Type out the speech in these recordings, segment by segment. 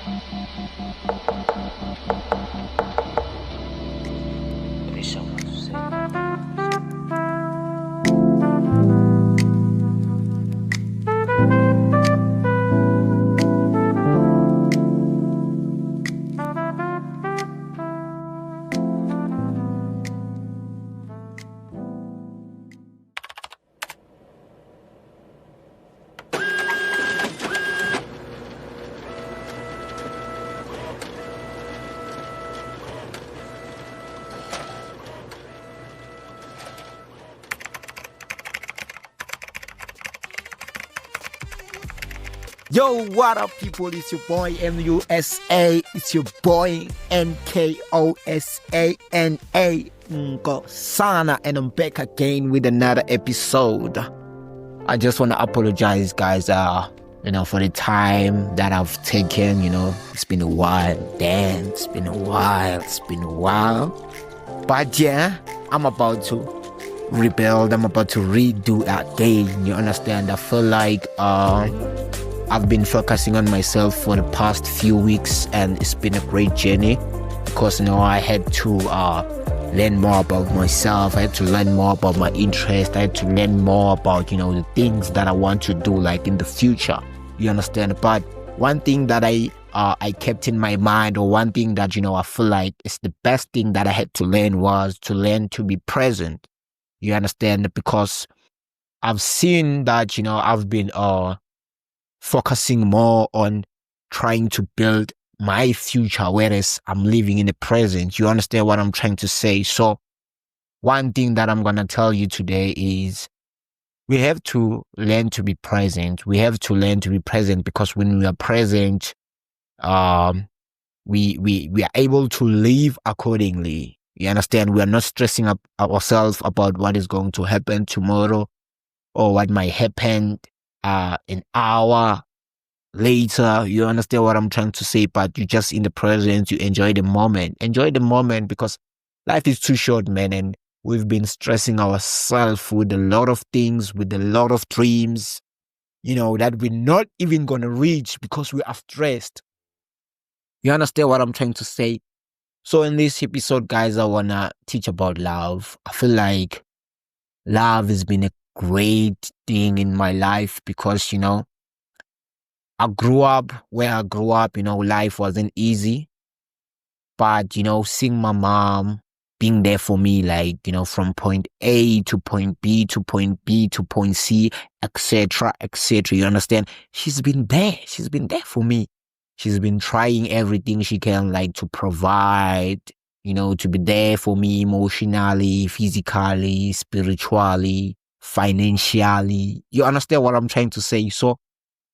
There's so much to say. Yo, what up, people? It's your boy MUSA. It's your boy Nkosana, Nkosana, and I'm back again with another episode. I just want to apologize, guys. For the time that I've taken. It's been a while. Damn, it's been a while. But yeah, I'm about to rebuild. I'm about to redo again. You understand? I feel like I've been focusing on myself for the past few weeks, and it's been a great journey because I had to learn more about myself. I had to learn more about my interest. I had to learn more about the things that I want to do, like in the future. You understand? But one thing that I kept in my mind, or one thing that I feel like is the best thing that I had to learn, was to learn to be present. You understand? Because I've seen that I've been focusing more on trying to build my future, whereas I'm living in the present. You understand what I'm trying to say? So one thing that I'm going to tell you today is we have to learn to be present. We have to learn to be present because when we are present, we are able to live accordingly. You understand? We are not stressing up ourselves about what is going to happen tomorrow or what might happen an hour later. You understand what I'm trying to say? But you just in the present, you enjoy the moment. Enjoy the moment because life is too short, man. And we've been stressing ourselves with a lot of things, with a lot of dreams, that we're not even going to reach because we are stressed. You understand what I'm trying to say? So in this episode, guys, I want to teach about love. I feel like love has been a great thing in my life because, I grew up where I grew up, life wasn't easy. But, seeing my mom being there for me, like, from point A to point B to point B to point C, etc., etc. You understand? She's been there. She's been there for me. She's been trying everything she can, like, to provide, to be there for me emotionally, physically, spiritually, financially. You understand what I'm trying to say? So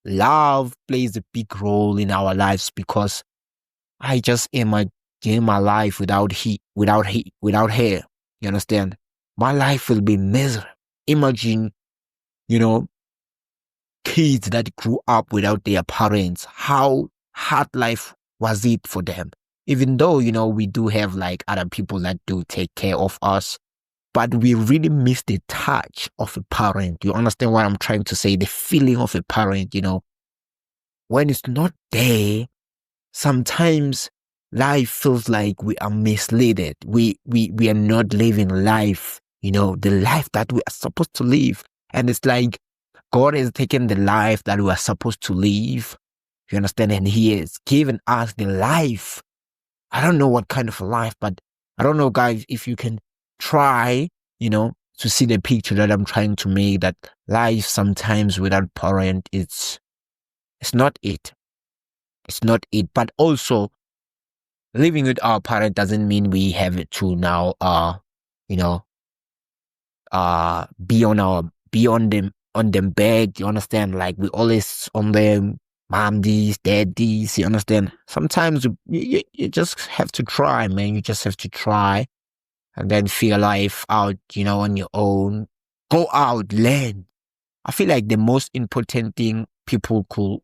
love plays a big role in our lives because I just imagine my life without her. You understand? My life will be miserable. Imagine, kids that grew up without their parents. How hard life was it for them? Even though, we do have like other people that do take care of us, but we really miss the touch of a parent. You understand what I'm trying to say? The feeling of a parent, when it's not there, sometimes life feels like we are misled. We are not living life, the life that we are supposed to live. And it's like God has taken the life that we are supposed to live. You understand? And He has given us the life. I don't know what kind of a life, but I don't know, guys, if you can try, to see the picture that I'm trying to make, that life sometimes without parent, it's not it. It's not it. But also, living with our parent doesn't mean we have to now, be on them bed. You understand? Like we always on them, mom this, dad this. You understand? Sometimes you just have to try, man. You just have to try, and then figure life out. On your own. Go out, learn. I feel like the most important thing people could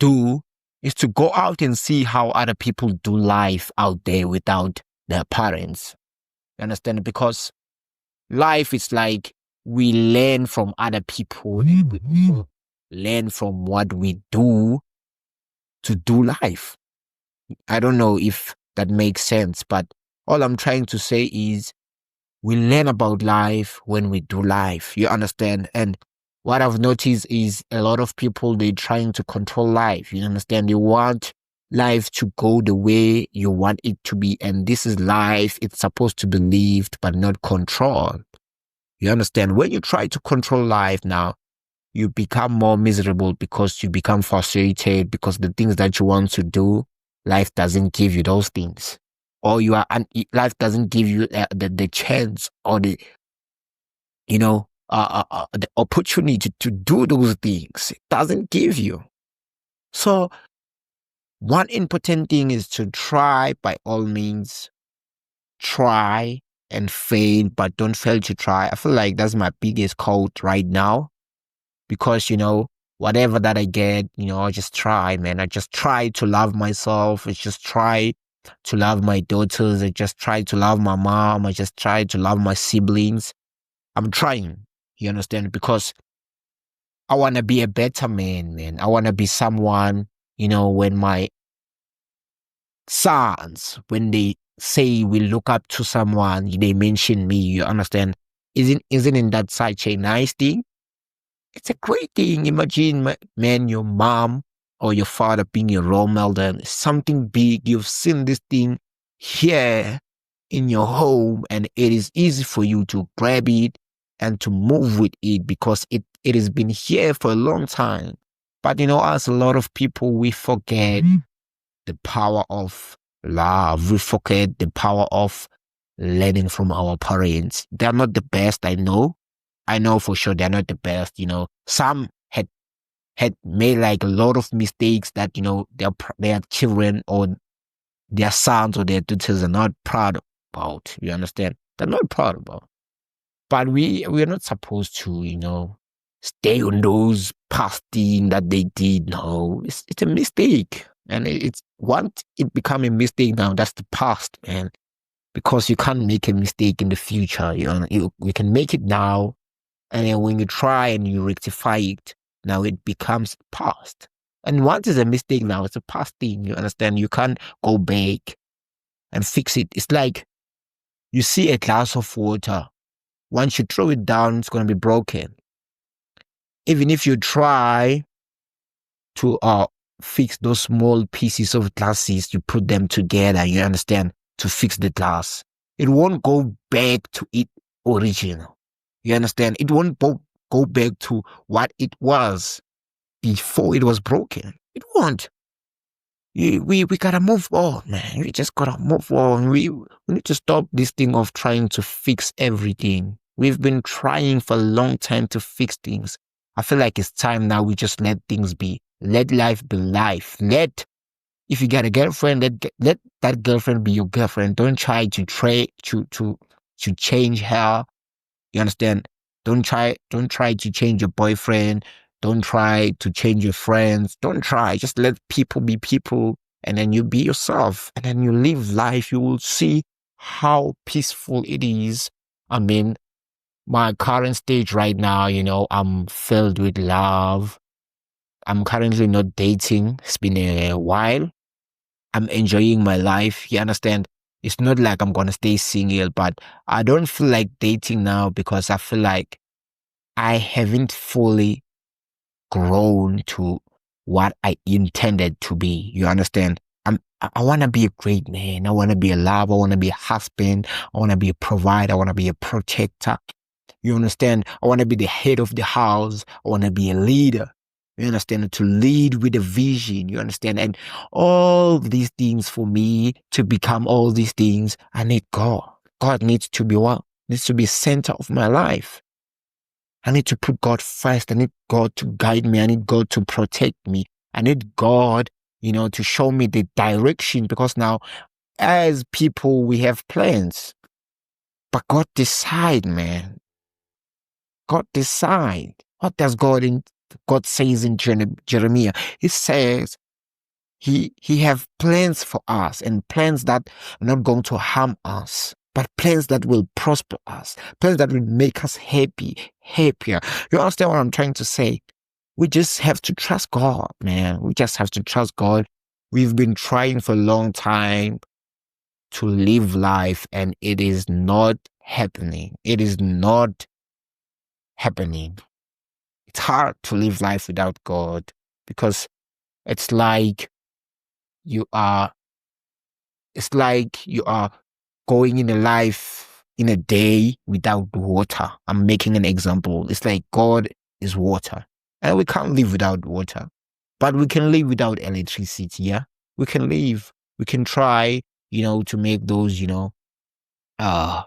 do is to go out and see how other people do life out there without their parents. You understand? Because life is like we learn from other people, learn from what we do to do life. I don't know if that makes sense, but all I'm trying to say is we learn about life when we do life. You understand? And what I've noticed is a lot of people, they're trying to control life. You understand? They want life to go the way you want it to be. And this is life. It's supposed to be lived, but not controlled. You understand? When you try to control life now, you become more miserable because you become frustrated because the things that you want to do, life doesn't give you those things. Or life doesn't give you the chance or the opportunity to do those things. It doesn't give you. So one important thing is to try by all means, try and fail, but don't fail to try. I feel like that's my biggest quote right now because, whatever that I get, I just try, man. I just try to love myself. I just try to love my daughters. I just try to love my mom. I just try to love my siblings. I'm trying, you understand? Because I want to be a better man. I want to be someone, when my sons, when they say we look up to someone, they mention me, you understand? Isn't that such a nice thing? It's a great thing. Imagine, man, your mom or your father being your role model, something big. You've seen this thing here in your home, and it is easy for you to grab it and to move with it because it has been here for a long time. But as a lot of people, we forget the power of love. We forget the power of learning from our parents. They're not the best, I know. I know for sure they're not the best. Some had made like a lot of mistakes that their children or their sons or their daughters are not proud about. You understand? They're not proud about. But we're not supposed to stay on those past things that they did. No, it's a mistake, and it's once it become a mistake now. That's the past, man. Because you can't make a mistake in the future. You can make it now. And then when you try and you rectify it, now it becomes past. And once it's a mistake now, it's a past thing. You understand? You can't go back and fix it. It's like you see a glass of water. Once you throw it down, it's going to be broken. Even if you try to fix those small pieces of glasses, you put them together, you understand, to fix the glass. It won't go back to its original. You understand? It won't go back to what it was before it was broken. It won't. We gotta move on, man. We just gotta move on. We need to stop this thing of trying to fix everything. We've been trying for a long time to fix things. I feel like it's time now we just let things be. Let life be life. If you got a girlfriend, let that girlfriend be your girlfriend. Don't try to change her. You understand? Don't try to change your boyfriend. Don't try to change your friends. Don't try. Just let people be people, and then you be yourself, and then you live life. You will see how peaceful it is. I mean, my current stage right now, I'm filled with love. I'm currently not dating. It's been a while. I'm enjoying my life. You understand? It's not like I'm gonna stay single, but I don't feel like dating now because I feel like I haven't fully grown to what I intended to be. You understand? I want to be a great man. I want to be a lover. I want to be a husband. I want to be a provider. I want to be a protector. You understand? I want to be the head of the house. I want to be a leader. You understand? To lead with a vision. You understand? And all these things for me to become all these things, I need God. God needs to be what? Needs to be center of my life. I need to put God first. I need God to guide me. I need God to protect me. I need God, to show me the direction, because now as people, we have plans, but God decide, man. God decide. What does God says in Jeremiah? He says he have plans for us, and plans that are not going to harm us, but plans that will prosper us, plans that will make us happier. You understand what I'm trying to say? We just have to trust God, man. We just have to trust God. We've been trying for a long time to live life, and it is not happening. It is not happening. It's hard to live life without God because it's like you are it's like you are going in a life in a day without water. I'm making an example. It's like God is water. And we can't live without water. But we can live without electricity, yeah? We can live. We can try, to make those, uh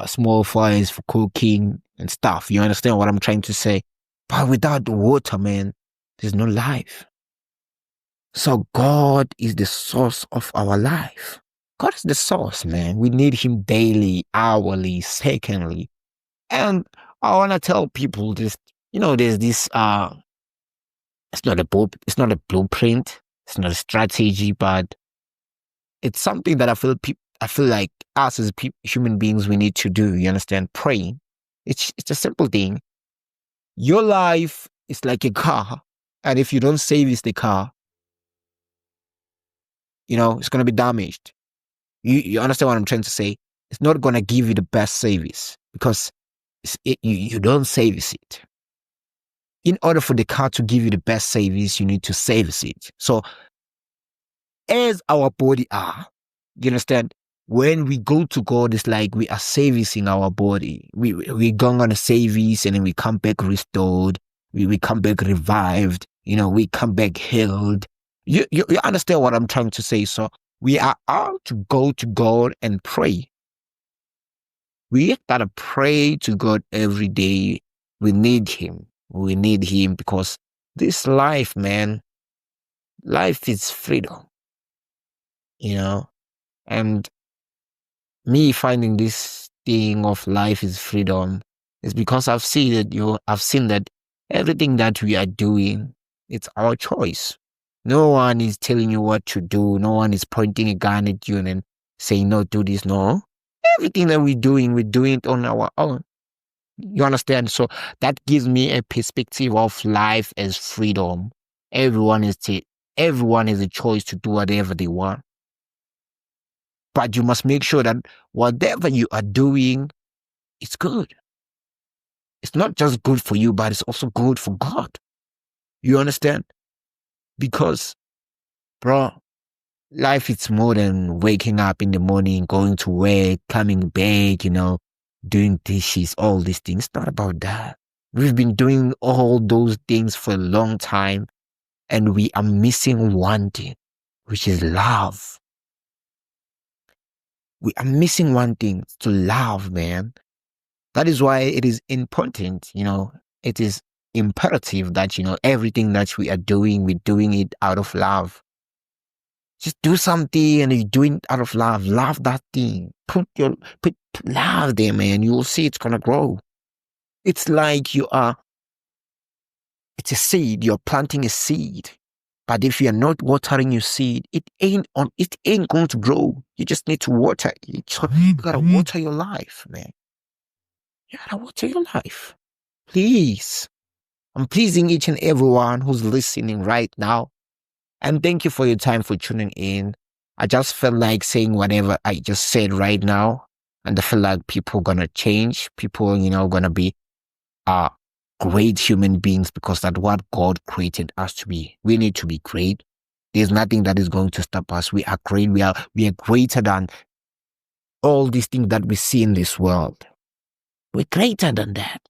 small fires for cooking and stuff. You understand what I'm trying to say? But without water, man, there's no life. So God is the source of our life. God is the source, man. We need him daily, hourly, secondly. And I want to tell people this, there's this it's not a blueprint, it's not a strategy, but it's something that I feel like us as human beings we need to do. You understand? Praying. It's a simple thing. Your life is like a car, and if you don't service the car, it's gonna be damaged. You understand what I'm trying to say? It's not gonna give you the best service because you don't service it. In order for the car to give you the best service, you need to service it. So as our body are, you understand? When we go to God, it's like we are servicing our body. We go on a service and then we come back restored. We come back revived. We come back healed. You understand what I'm trying to say? So we are out to go to God and pray. We gotta pray to God every day. We need him. We need him because this life, man, life is freedom, and me finding this thing of life is freedom is because I've seen that everything that we are doing, it's our choice. No one is telling you what to do. No one is pointing a gun at you and then saying, no, do this. No. Everything that we're doing it on our own. You understand? So that gives me a perspective of life as freedom. Everyone has a choice to do whatever they want. But you must make sure that whatever you are doing, it's good. It's not just good for you, but it's also good for God. You understand? Because, bro, life is more than waking up in the morning, going to work, coming back, doing dishes, all these things. It's not about that. We've been doing all those things for a long time, and we are missing one thing, which is love. We are missing one thing, to love, man. That is why it is important, it is imperative that, everything that we are doing, we're doing it out of love. Just do something and you're doing it out of love. Love that thing. Put love there, man. You will see it's gonna grow. It's like it's a seed. You're planting a seed. But if you're not watering your seed, it ain't going to grow. You just need to water it. So you gotta water your life, man. You gotta water your life. Please. I'm pleasing each and everyone who's listening right now. And thank you for your time for tuning in. I just felt like saying whatever I just said right now. And I feel like people gonna change. People, gonna be great human beings because that's what God created us to be. We need to be great. There's nothing that is going to stop us. We are great. We are greater than all these things that we see in this world. We're greater than that.